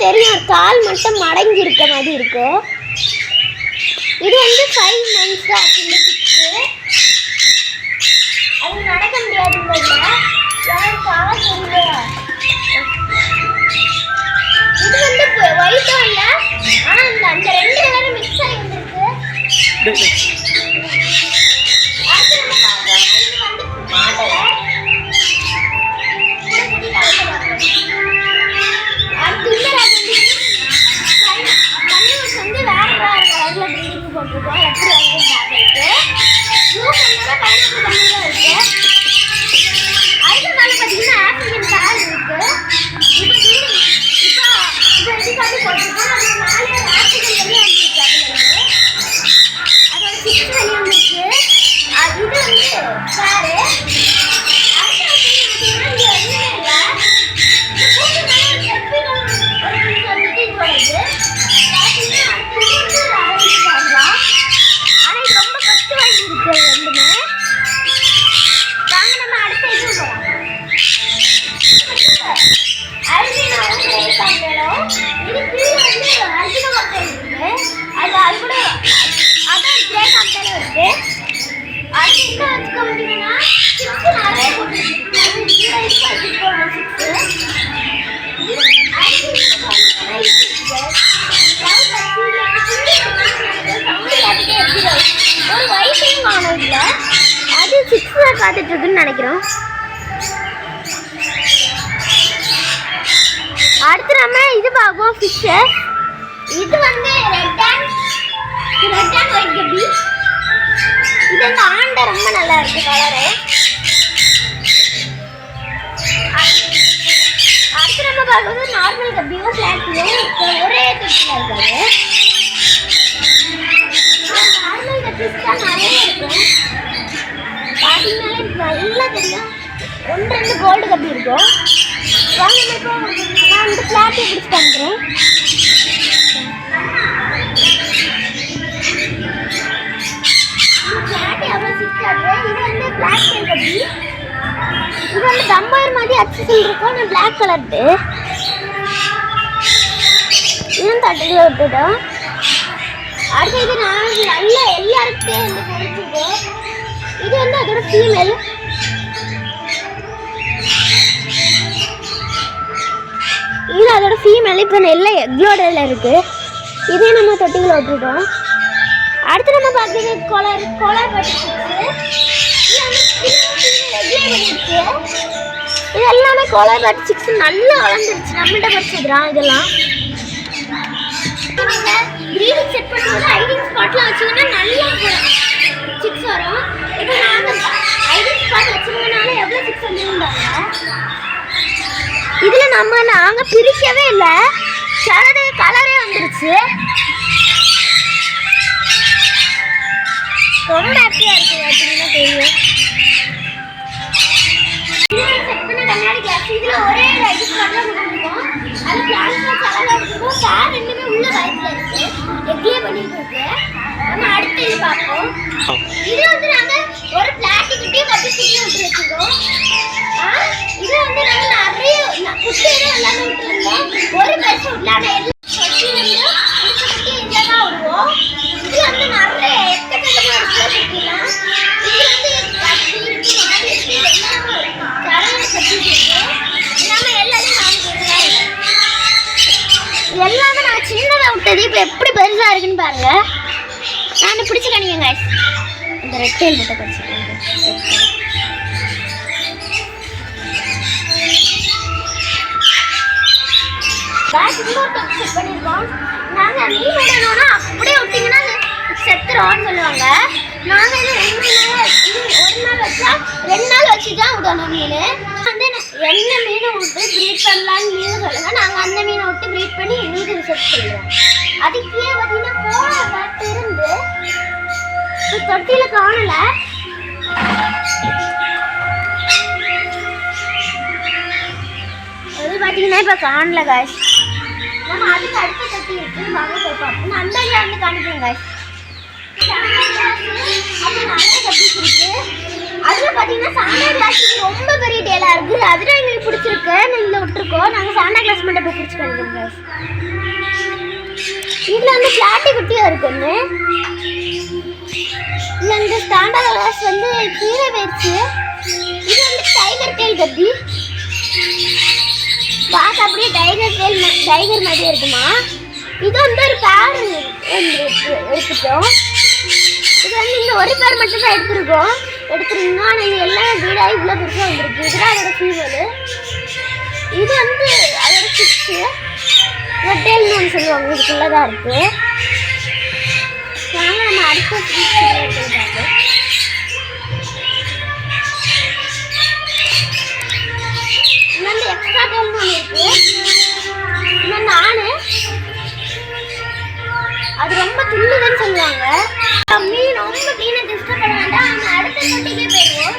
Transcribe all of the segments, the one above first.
தெரியும், கால் மட்டும் மடங்கி இருக்க மாதிரி இருக்கும். இது வந்து 5 months தான் இந்த சிக்ஸு. அது நடக்க முடியாதுங்க. யாரும் கால் தெரியல. இது வந்து ஒயிட்டும் இல்லை, ஆனால் அந்த 2 கலரும் மிக்ஸ் ஆகி வந்துருக்கு. அடுத்து நம்ம பார்க்கலாம், இது வந்து மாடலை வந்து வேற வேற கலர்ல ப்ரீடிங் போட்டிருக்கோம். எப்படி வந்து பார்த்துருக்கு ப்ளூ கலர்ல பைனாப்பிள் கலர்ல இருக்கு. அதுக்கு மேலே பார்த்தீங்கன்னா ஆப்பிரிக்கன் கலர் இருக்கு. இப்போ இதுக்காக போட்டிருக்கோம். அது மேலே ஆப்பிரிக்கன் வெளியே வந்துருக்கு. அதோட சிக்ஸ் வெளியே வந்துருக்கு. இது வந்து வேறு ஒரு வைட்டிங் ஆனதுல அது 6 காத்துட்டு இருக்குன்னு நினைக்கிறோம். அடுத்து நம்ம இது பார்ப்போம் ஃபிஷ். இது வந்து ரெட் அண்ட் ஒயிட் கப்பி. இது வந்து ஆண்ட ரொம்ப நல்லா இருக்கு கலரு. அடுத்து நம்ம பார்க்கும்போது நார்மல் கப்பியும் பிளாட்டியும் ஒரே தொட்டியில் இருக்காது. நார்மல் கப்பிஸ் தான் நிறைய இருக்கும். பார்த்தீங்கன்னாலே நல்லா தெரியும். 1-2 கோல்டு கப்பி இருக்கும். வாங்க இப்போ நான் இந்த பிளாட்டி பிடிச்சி பண்ணுறேன். பிளாட்டி அவ்வளோ சிக்காது. இது வந்து பிளாக் கலர் கப்பி. இது வந்து டம்பர் மாதிரி அச்சுசல் இருக்கும். நான் பிளாக் கலர்ட்டு இதுவும் தட்டில் விட்டுட்டோம். அடுத்து இது நான் நல்லா எல்லாருக்குமே வந்து பிடிச்சிது. இது வந்து அதோட ஃபீமேல். இது அதோட ஃபீமேல். இப்போ நல்ல எக்லோட இருக்குது. இதே நம்ம தொட்டிகளை விட்டுட்டோம். அடுத்து நம்ம பார்க்குறது கொலர் பட்டிச்சு. இது எல்லாமே கொலர் பட்டிச்சு நல்லா வளர்ந்துருச்சு. நம்மள்கிட்ட படிச்சதுதான் இதெல்லாம். ப்ரீடிங் செட் பண்ணும்போது ஐடிங் ஸ்பாட்லாம் வச்சிங்கன்னா நல்லா சிக்ஸ் வரும். இப்போ நாங்கள் ஐடிங் ஸ்பாட் வச்சிருந்தனால எவ்வளோ சிக்ஸ் வந்துருந்தாங்க. இதில் நாங்கள் பிரிக்கவே இல்லை. சிலது கலரே வந்துருச்சு. ரொம்ப ஹாப்பியாக இருக்குது. பார்த்தீங்கன்னா தெரியும். செட் பண்ண கண்ணாடி கிளாஸ். இதில் ஒரே ஐடி ஸ்பாட்லாம் கொடுத்துருக்கோம். அது கிளாஸில் கலராக எடுத்துருக்கோம். கார் ரெண்டுமே உள்ள வயசில் இருக்குது. எக்லே பண்ணிட்டு இருக்கு. நம்ம அடுத்து இது பார்ப்போம். இது வந்து நாங்கள் ஒரு பிளாஸ்டிக்கிட்டையும் கட்டிக்கிட்டையும் விட்டு வச்சுருக்கோம். இது வந்து நாங்கள் நிறைய குட்டியிலே எல்லாமே விட்டுருந்தோம். ஒரு பஸ் விடலான கொட்டி வந்து குட்டி இங்கே தான் விடுவோம். இது வந்து நிறைய எக்கச்சக்கமாக குட்டிலாம். இது வந்து கட்டி இருக்கு மாடி இருக்கு எல்லாமே தரையை கட்டிட்டு நம்ம எல்லாத்தையும் எல்லாமே நான் சின்னதாக விட்டது இப்போ எப்படி பெருசாக இருக்குன்னு பாருங்க. நான் பிடிச்சி கணிங்க இந்த ரெட் டெயில் மட்டும் படிச்சுக்கோங்க. செட் பண்ணியிருக்கோம். நாங்கள் மீன் விடணும்னா அப்படியே விட்டிங்கன்னா செத்துருவோம்னு சொல்லுவாங்க. நாங்கள் இது 1 நாள் வச்சா 2 நாள் வச்சு தான் விடணும். மீன் வந்து என்ன மீனை விட்டு ப்ரீட் பண்ணலான்னு மீன் சொல்லுங்கள். நாங்கள் அந்த மீனை விட்டு ப்ரீட் பண்ணி எங்களுக்கு ரிசர்ச் பண்ணுவோம். அதுக்கே பார்த்தீங்கன்னா கோழை பார்த்து இருந்து தொட்டியில் காணலை. அது பார்த்தீங்கன்னா இப்போ காணல காய்ஸ். நம்ம அதுக்கு அடுத்த தொட்டி இருக்கு. வாங்க போய் பார்ப்போம். நான் அந்த வந்து காணிக்கிறேன் காய்ஸ். அப்புறம் நிறைய கட்டிஸ் இருக்கு. அதில் பார்த்தீங்கன்னா சாண்டா கிளாஸ் ரொம்ப பெரிய டேலாக இருக்குது. அதுதான் எங்களுக்கு பிடிச்சிருக்கு. இதில் விட்டுருக்கோம். நாங்கள் சாண்டா கிளாஸ் மட்டும் போய் பிடிச்சி காணிக்கிறேன் guys. இதுல வந்து பிளாட்டி குட்டியா இருக்கு ஒன்று. இல்லை இந்த சாண்டா கிளாஸ் வந்து கீழே போயிடுச்சு. இது வந்து டைகர் டெயில் கத்தி பார்க்க அப்படியே டைகர் மாதிரியே இருக்குமா. இது வந்து ஒரு பேர் எடுத்துட்டோம். இது வந்து இந்த ஒரு பேர் மட்டும் தான் எடுத்துருக்கோம். ஆனால் இது எல்லாம் வீடாக இவ்வளோ பெருசாக வந்துருக்கு. இதுதான் அதோட ஃபீவரு. இது வந்து அதோட சிக்ஸு ரெட்டேல்னு ஒன்று சொல்லுவாங்க. இதுக்குள்ளே தான் இருக்குது. வாங்க நம்ம அடுத்த பார்ப்போம். இன்னொன்று எக்ஸ்ட்ரா டேல்னு ஒன்று இருக்குது. இன்னொன்று ஆணு. அது ரொம்ப துள்ளுதுன்னு சொல்லுவாங்க. மீன் ரொம்ப மீனை டிஸ்டர்ப் பண்ண வேண்டாம். நம்ம அடுத்த தொட்டிக்கே போயிடுவோம்.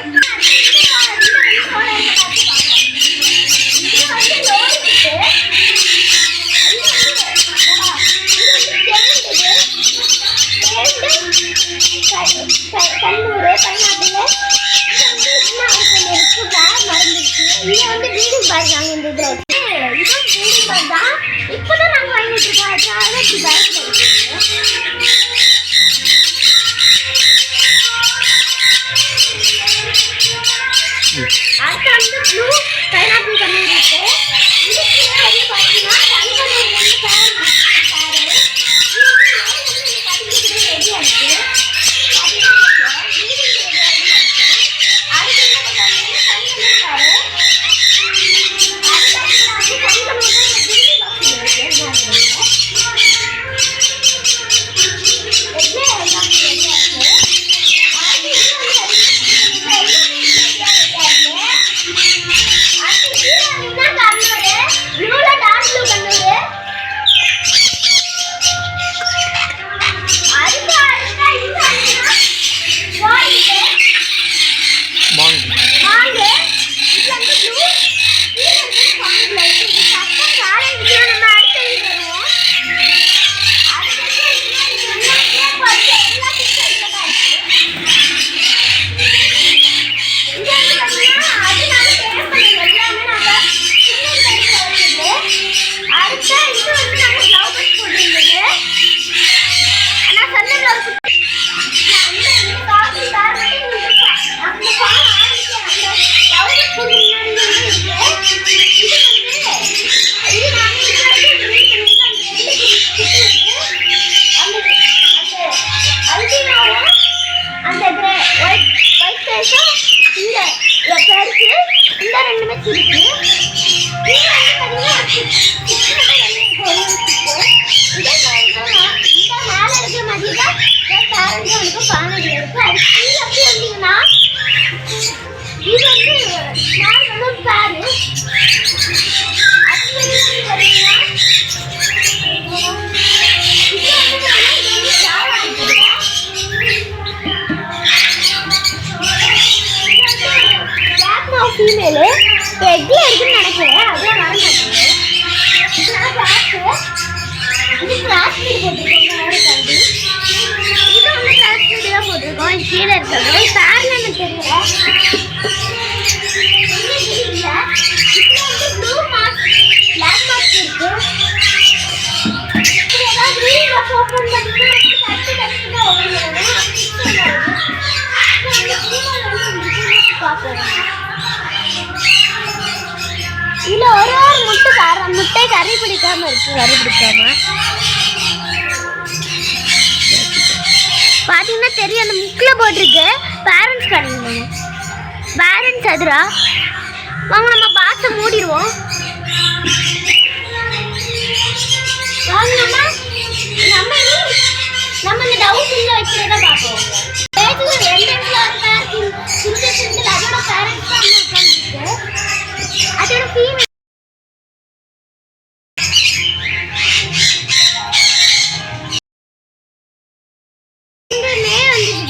கல்லூர் பைனாப்பிள் மறந்துச்சு. இது வந்து ப்ரீடிங் பேக் நாங்கள் இந்த இதில் வச்சு இதுவும் ப்ரீடிங் பேக் தான். இப்போ தான் நாங்கள் வாங்கிட்டு இருக்கோம். அதான் பேக் அடுத்து வந்து ப்ளூ பைனாப்பிள் கம்மி இருக்கு. இதுக்கு வந்து பார்த்தீங்கன்னா தங்கனூர் வந்து பேர் ஃபீமேலு எக்ல இருக்குன்னு நினைக்கிறேன். அதான் மறந்துட்டேன். இது கிளாஸ் மீட் போட்டிருக்கோம். இது வந்து கிளாஸ் மீட் தான் போட்டிருக்கோம். கீழே இருக்கிறது பேர்ல எனக்கு தெரியல. ப்ளூ மாஸ்க் பிளாக் மாஸ்க் இருக்கு. ஏதாவது ரீல் ஓப்பன் பண்ணிட்டு கட்டு தான் ஓப்பன் இதுல ஒரு முட்டை கறி பிடிக்காம இருக்கு. கறி பிடிக்காம பாத்தீங்கன்னா தெரியும். அந்த முக்கில போட்டிருக்கு பேரண்ட்ஸ் கிடையாது. பேரண்ட்ஸ் அதுரா வாங்க நம்ம பாக்ஸை மூடிடுவோம். வாங்க நம்ம இந்த டவுட் உள்ள வச்சுதான் பார்ப்போம். அதோட பேரண்ட்ஸ் தான் உட்காந்துருக்கு. அதோட ஃபீமேல்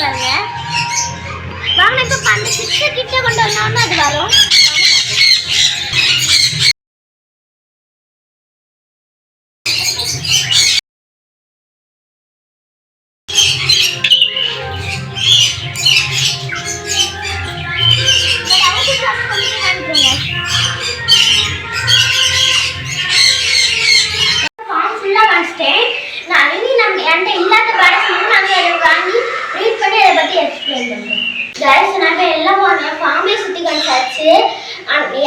பாருங்க. வாங்க இப்ப அந்த கிட்ட கொண்டு வந்தோம்னா அது வரும்.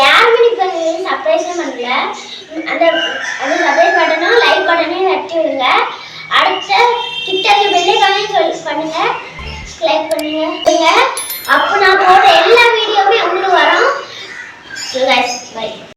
யாருமே இப்போ சர்ப்ரைஸும் பண்ணல. அந்த அந்த சர்ப்ரைஸ் பட்டனும் லைக் பட்டனையும் தட்டி விடுங்க. அடுத்த கிட்ட இருக்க பெல்லைக்கானையும் பண்ணுங்க, லைக் பண்ணுங்க. அப்போ நான் போடுற எல்லா வீடியோவுமே உங்களுக்கு வரும். பை.